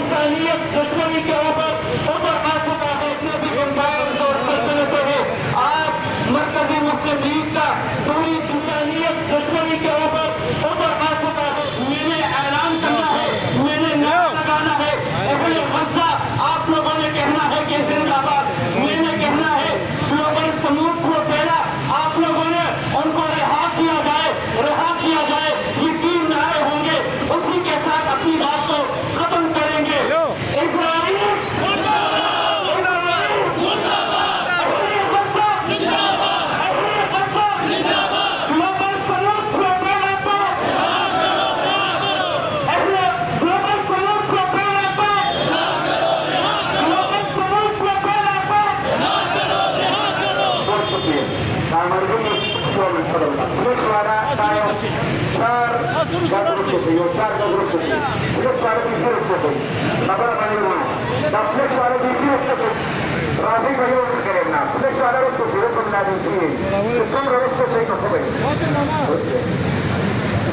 इंसानियत दुश्मनी के ऊपर उतर आ चुका है। इतने भी एम्पायर्स और सल्तनतें हैं। आज मरकजी मुस्लिम लीग का पूरी इंसानियत दुश्मनी के ऊपर उतर आ चुका है। मैंने ऐलान करना है, मैंने नारा लगाना है, अहले गज़ा आप लोगों ने कहना है कि जिंदाबाद। मैंने कहना है ग्लोबल समूह को पहला आप लोगों ने उनको रिहा किया जाए, रिहा किया जाए। ये 3 नारे होंगे, उसी के साथ अपनी बात को खत्म करेंगे। Israel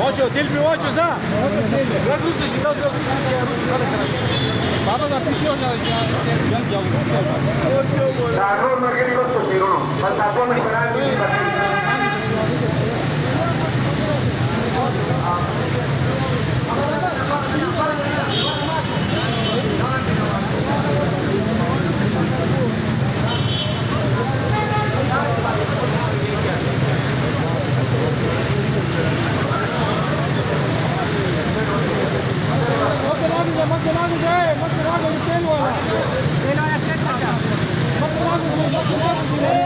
Ocho, Dilbi, ocho, za. Bırak Rus'u şimdi, az Rus'u ya, Rus'u kalır kalır. Baba da pişiyor ya, gel Mas